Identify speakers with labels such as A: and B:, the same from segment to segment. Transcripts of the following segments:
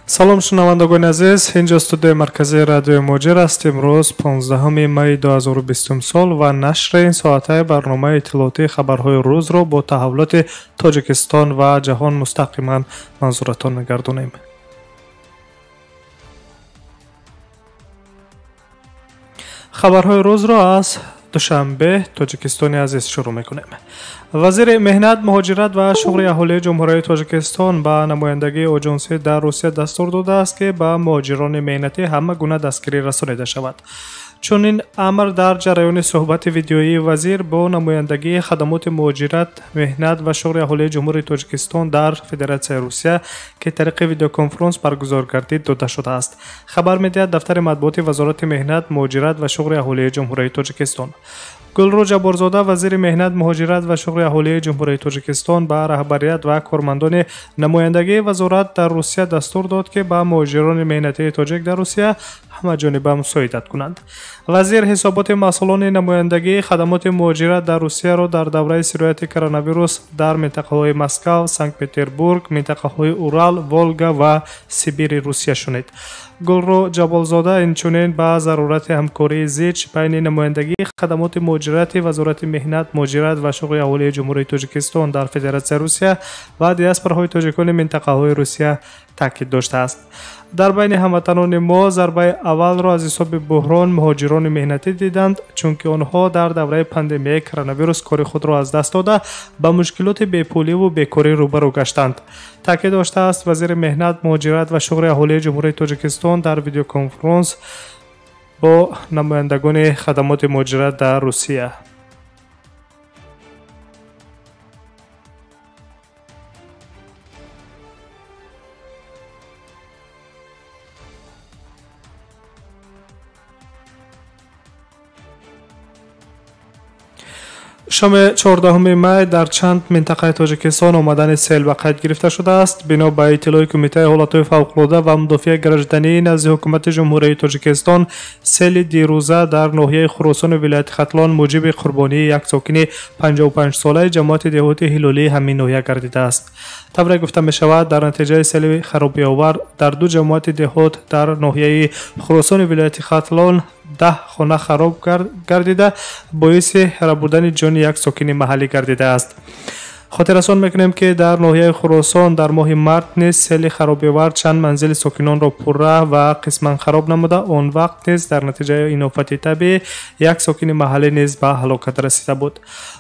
A: салом шунавандагони азиз, инҷо студияи марказии радиои муҳоҷир аст. имрӯз 15 майи 2020 сол ва нашри ин соатаи барномаи иттилоотии хабарҳои рӯзро бо таҳаввулоти Тоҷикистон ва ҷаҳон мустақиман манзуратон мегардонем. хабарҳои рӯзро аз душанбе Тоҷикистони азиз шурӯъ мекунем. вазири меҳнат, муҳоҷират ва шуғли аҳолии ҷумҳурияи Тоҷикистон ба намояндагии оҷонсӣ дар Русия дастур додааст, ки ба муҳоҷирони меҳнатӣ ҳама гуна дастгирӣ расонида шавад. чунин амр дар ҷараёни суҳбати видеоии вазир бо намояндагии хадамоти муҳоҷират, меҳнат ва шуғли аҳолии ҷумҳурии Тоҷикистон дар Федератсияи Русия ки тариқи видеоконференс баргузор гардид дода шудааст. хабар медиҳад дафтари матбуоти Вазорати меҳнат, муҳоҷират ва шуғли аҳолии ҷумҳурияи Тоҷикистон. гулрӯ ҷаборзода, вазири меҳнат, муҳоҷират ва шуғли аҳолии ҷумҳурияи Тоҷикистон ба раҳбарият ва кормандони намояндагии вазорат дар Русия дастур дод, ки ба муҳоҷирони меҳнатии тоҷик дар Русия ҳамаҷониба мусоидат кунанд. вазир ҳисоботи масъулони намояндагии хадамоти муҳоҷират дар Русияро дар давраи сирояти коронавирус дар минтақаҳои Москав, Санкт-Петербург, минтақаҳои Урал, Волга ва Сибири Русия шунид. гулрӯ ҷаболзода инчунин ба зарурати ҳамкории зич байни намояндагии хадамоти муҳоҷирати Вазорати меҳнат, муҳоҷират ва шуғли аҳолии ҷумҳурияи Тоҷикистон дар Федератсияи Русия ва диаспораҳои тоҷикони минтақаҳои Русия таъкид доштааст. дар байни ҳамватанони мо зарбаи аввалро аз ҳисоби буҳрон муҳоҷирони меҳнатӣ диданд, чунки онҳо дар давраи пандемияи коронавирус кори худро аз даст дода ба мушкилоти бепуливу бекорӣ рӯбарӯ гаштанд. таъкид доштааст вазири меҳнат, муҳоҷират ва шуғли аҳолии ҷумҳурияи Тоҷикистон дар видеоконференс бо намояндагони хадамоти муҳоҷират дар Русия. шоми 14 май дар чанд минтақаи Тоҷикистон омадани сел ба қайд гирифта шудааст. бино ба иттилои Кумитаи ҳолатҳои фавқулодда ва мудофиаи гражданӣ назди ҳукумати ҷумҳурияи Тоҷикистон, сели дирӯза дар ноҳияи Хуросони вилояти Хатлон муҷиби қурбонии як сокини 55-солаи ҷамоати деҳоти ҳилолии ҳамин ноҳия гардидааст. тавре гуфта мешавад, дар натиҷаи сели харобиовар дар ду ҷамоати деҳот дар ноҳияи Хуросони вилояти Хатлон 10 хона хароб гардида боиси рабурдани ҷони як сокини маҳаллӣ гардидааст. хотиррасон мекунем, ки дар ноҳияи Хуросон дар моҳи март низ сели харобиовар чанд манзили сокинонро пурра ва қисман хароб намуда, он вақт низ дар натиҷаи ин офати табиӣ як сокини маҳаллӣ низ ба ҳалокат расида буд.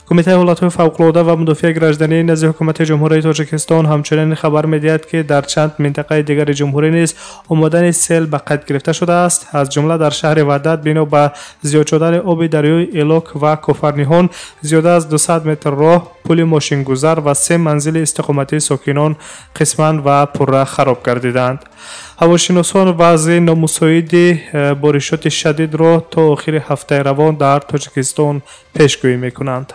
A: кумитаи ҳолатҳои фавқулодда ва мудофиаи гражданӣ назди ҳукумати ҷумҳурияи Тоҷикистон ҳамчунин хабар медиҳад, ки дар чанд минтақаи дигари ҷумҳурӣ низ омадани сел ба қайд гирифта шудааст. аз ҷумла дар шаҳри Ваҳдат бино ба зиёд шудани оби дарёи Элок ва Кофарниҳон зиёда аз 200 метр роҳ, пули мошингузар ва 3 манзили истиқоматии сокинон қисман ва пурра хароб гардиданд. ҳавошиносон вазъи номусоиди боришоти шадидро то охири ҳафтаи равон дар Тоҷикистон пешгӯӣ мекунанд.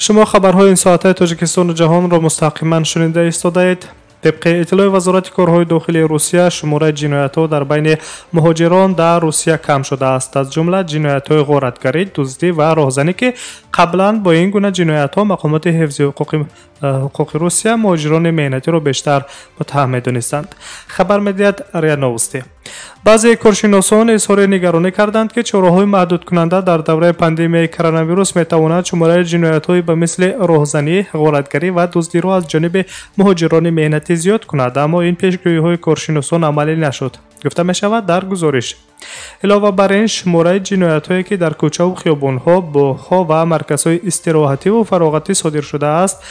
A: шумо хабарҳои ин соатаи Тоҷикистону ҷаҳонро мустақиман шунида истодаед. طبق اطلاع وزارت کارهای داخلی روسیه، شماره جنایت‌ها در بین مهاجران در روسیه کم شده است. از جمله جنایت‌های غارتگری، دزدی و راهزنی که قبلا با این گونه جنایت‌ها مقامات حفظ حقوق روسیه مهاجران مهنتی را بیشتر متهم می‌دانستند. خبر می‌دهد ریا نوستی. بعضی کارشناسان اظهار نگرانی کردند که چاره‌های محدود کننده در دوره پاندمیای کرونا ویروس می‌تواند شماره جنایت‌های به مثل راهزنی، غارتگری و دزدی را از جانب مهاجران مهنتی زیاد کند، اما این پیشگویی‌های کارشناسان عملی نشد. گفته می‌شود در گزارش. علاوه بر این، شماره جنایت‌هایی که در کوچه و خیابان‌ها، باغ‌ها و مرکزهای استراحتی و فراغتی صادر شده است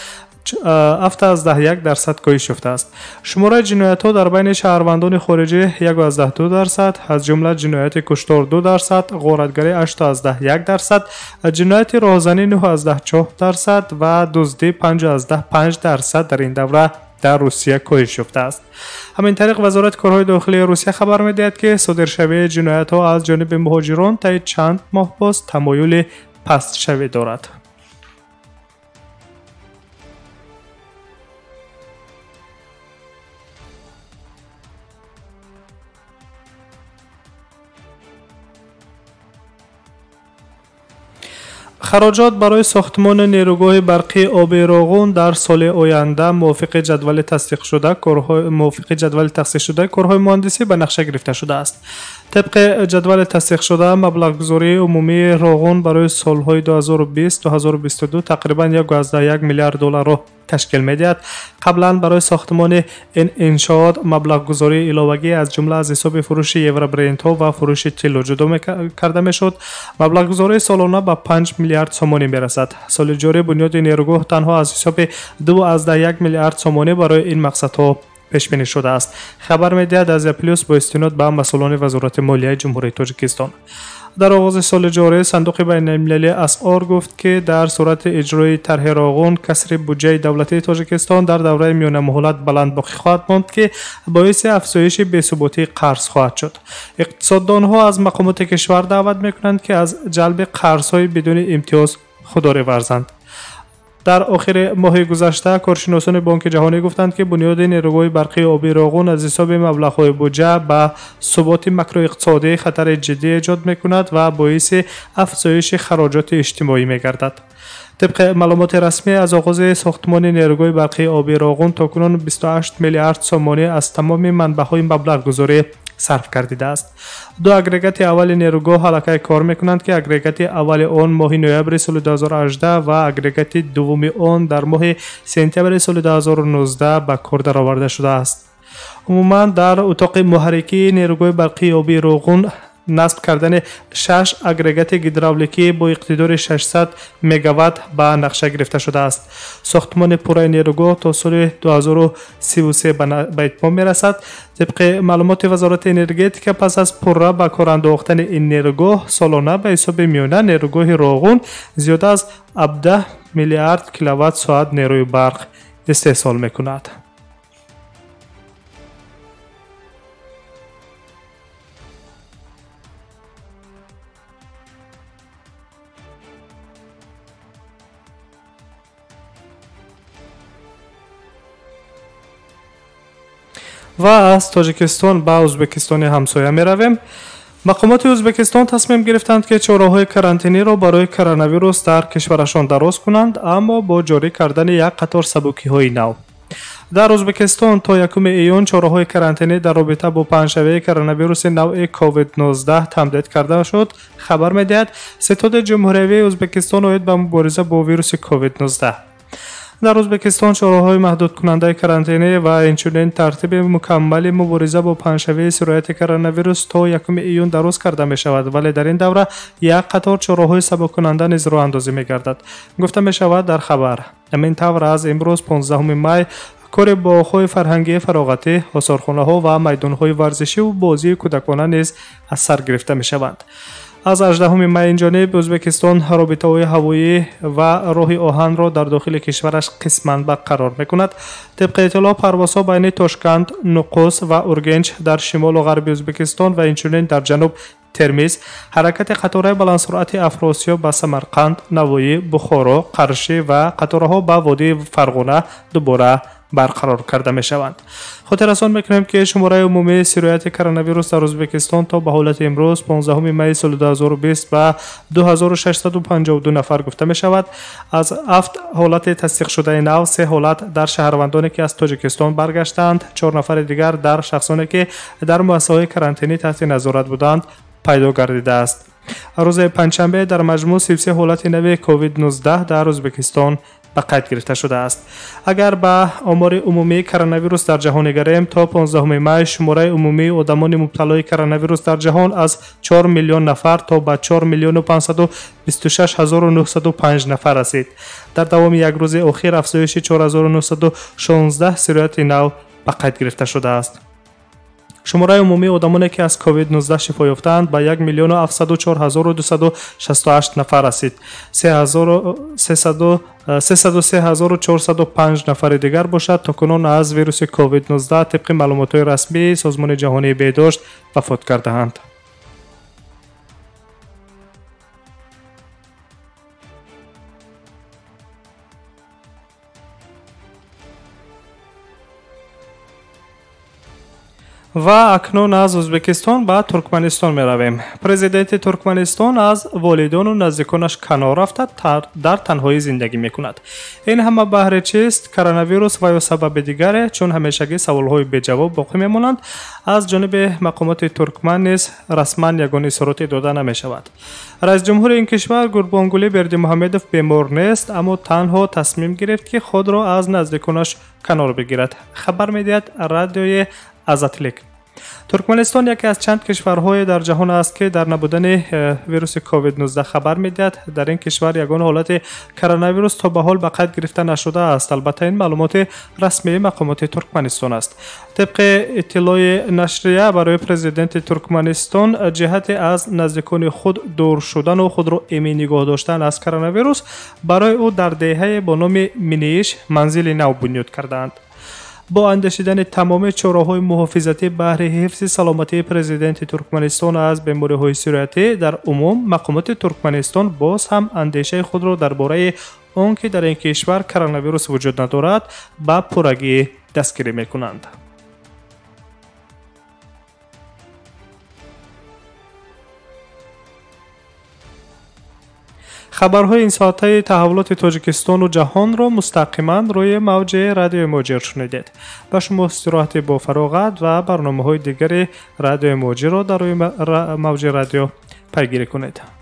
A: 7.1% کاهش یافته است. شماره جنایت‌ها در بین شهروندان خارجی 1.2%، از جمله جنایت کشتار 2%، غارتگری 8.1%، جنایت راهزنی 9.4% و دزدی 5.5% در این دوره در روسیه کاهش یافته است. همین طریق وزارت کارهای داخلی روسیه خبر می‌دهد که صادرشوی جنایت‌ها از جانب مهاجران تا چند ماه باز تمایل پست‌شوی دارد. хароҷот барои сохтмони нерӯгоҳи барқии оби роғун дар соли оянда мувофиқи ҷадвали тасдиқшуда корҳои муҳандисӣ ба нақша гирифта шудааст. طبق جدول تصدیق شده مبلغ‌گذاری عمومی روغن برای سالهای 2020-2022 تقریباً 1.1 میلیارد دلار را تشکیل می‌دهد. قبلا برای ساختمان این انشاءات مبلغ‌گذاری علاوه‌ای از جمله از حساب فروش یورو برندها و فروش تیلو جدا کرده می‌شد. مبلغ‌گذاری سالانه به 5 میلیارد سومانی می‌رسد. سال جاری بنیاد نیروگاه تنها از حساب 2.1 میلیارد سومانی برای این مقصدها پیش بینی شده است. خبر می‌دهد از پلیس با استناد به مسئولان وزارت مالیه جمهوری تاجیکستان. در آغاز سال جاری صندوق بین المللی اسعار گفت که در صورت اجرای طرح روغن کسر بودجه دولتی تاجیکستان در دوره میانه مهلت بلند باقی خواهد ماند که باعث افزایش بی‌ثباتی قرض خواهد شد. اقتصاددانها از مقامات کشور دعوت می‌کنند که از جلب قرض‌های بدون امتیاز خودداری ورزند. در آخر ماه گذشته کارشناسان بانک جهانی گفتند که بنیاد نیروگاه برقی آبی روغن از حساب مبلغ‌های بودجه به ثبات ماکرواقتصادی خطر جدی ایجاد می‌کند و باعث افزایش خراجات اجتماعی می‌گردد. طبق معلومات رسمی از آغاز ساختمان نیروگاه برقی آبی روغن تاکنون 28 میلیارد سومانی از تمام منبع‌های مبلغ گذاری صرف گردیده است. دو اگریگات اول نیروگاه حلقه کار میکنند که اگریگات اول آن ماه نوامبر سال 2018 و اگریگات دوم آن در ماه سپتامبر سال 2019 به کار درآورده شده است. عموما در اتاق محرکی نیروگاه برقی آبی روغن نصب کردن 6 اگریگات هیدرولیکی با اقتدار 600 مگاوات به نقشه گرفته شده است. ساختمان پورای نیروگاه تا سال 2033 به اتمام میرسد. طبق معلومات وزارت انرژتیک پس از پرره به کار انداختن این نیروگاه سالانه به حساب میانه نیروگاه روغن زیاده از 17 میلیارد کیلووات ساعت نیروی برق استحصال میکند. و از تاجیکستان به ازبکستان همسایه می رویم. مقامات ازبکستان تصمیم گرفتند که چاره‌های کرانتینی را برای کرونا ویروس در کشورشان دراز کنند، اما با جاری کردن یک قطار سبکی‌های نو. در ازبکستان تا 1 ایون چاره‌های کرانتینی در رابطه با پنجشنبه کرونا ویروس نوع کووید 19 تمدید کرده شد. خبر می‌دهد ستاد جمهوری ازبکستان اومد به مبارزه با ویروس کووید 19. در ازبکستان چاره‌های محدود کننده کرانتینی و اینچنین ترتیب مکمل مبارزه با پنجشنبه سرایت کرونا ویروس تا 1 ایون دراز کرده می شود، ولی در این دوره یک قطار چاره‌های سبک کننده نیز راه اندازی می گردد. گفته می شود در خبر همین طور از امروز 15 می کار باغ‌های فرهنگی فراغتی، آثارخانه‌ها و میدان‌های ورزشی و بازی کودکانه نیز از سر گرفته می شوند. از 18 می این جانب ازبکستان رابطه‌های هوایی و راه آهن را در داخل کشورش قسماً برقرار می‌کند. طبق اطلاع پروازها بین تاشکند، نوقوس و اورگنج در شمال و غرب ازبکستان و اینچنین در جنوب ترمیز، حرکت قطارهای بلندسرعت افراسیاب به سمرقند، نوایی، بخارا، قرشی و قطارها به وادی فرغانه دوباره برقرار کرده می شوند. خاطر رسان میکنیم که شماره عمومی سرایت کرونا ویروس در ازبکستان تا به حالت امروز 15 می سال 2020 به 2652 نفر گفته می شود. از 7 حالت تصدیق شده نو 3 حالت در شهروندانی که از تاجیکستان برگشتند، 4 نفر دیگر در شخصانی که در مؤسسه‌های کرانتینی تحت نظارت بودند پیدا گردیده است. روز پنجشنبه در مجموع 33 حالت نو کووید 19 در ازبکستان به قید گرفته شده است. اگر به آمار عمومی کرونا ویروس در جهان نگریم تا 15 می شماره عمومی آدمان مبتلای کرونا ویروس در جهان از 4 میلیون نفر تا به 4 میلیون و 526 هزار و 905 نفر رسید. در دوام یک روز اخیر افزایش 4916 سرایت نو به قید گرفته شده است. شماره عمومی آدمانی که از کووید 19 شفا یافتند به 1,704,268 نفر رسید. 303,405 نفر دیگر باشد تا کنون از ویروس کووید 19 طبق معلومات رسمی سازمان جهانی بهداشت وفات کرده‌اند. و اکنون از ازبکستان به ترکمنستان می رویم. پرزیدنت ترکمنستان از والدان و نزدیکانش کنار رفته در تنهایی زندگی می کند. این همه بهر چیست؟ کرونا ویروس و یا سبب دیگره؟ چون همیشگی سوالهای به جواب باقی می مانند. از جانب مقامات ترکمن نیز رسما یگانه اظهاراتی داده نمی شود. رئیس جمهور این کشور گوربانگولی بردیمحمدوف بیمار نیست، اما تنها تصمیم گرفت که خود را از نزدیکانش کنار بگیرد. خبر می‌دهد رادیوی ازاتلیک. ترکمنستان یکی از چند کشورهای در جهان است که در نبودن ویروس کووید 19 خبر می‌دهد. در این کشور یگانه حالت کرونا ویروس تا به حال به قید گرفته نشده است. البته این معلومات رسمی مقامات ترکمنستان است. طبق اطلاع نشریه برای پرزیدنت ترکمنستان، جهت از نزدیکان خود دور شدن و خود را ایمن نگاه داشتن از کرونا ویروس، برای او در دهه با نام مینیش منزل نو بنیاد کردند. با اندیشیدن تمام چاره‌های محافظتی بهره حفظ سلامتی پرزیدنت ترکمنستان از بیماری‌های سیریاتی در عموم، مقامات ترکمنستان باز هم اندیشه خود را درباره آنکه در این کشور کرونا ویروس وجود ندارد به پرگی دستگیری می‌کنند. خبرهای این ساعته تحولات تاجیکستان و جهان را مستقیما روی موج رادیو موجی شنیدید. با شما استراحت با فراغت و برنامه‌های دیگر رادیو موجی را در روی موج رادیو پیگیری کنید.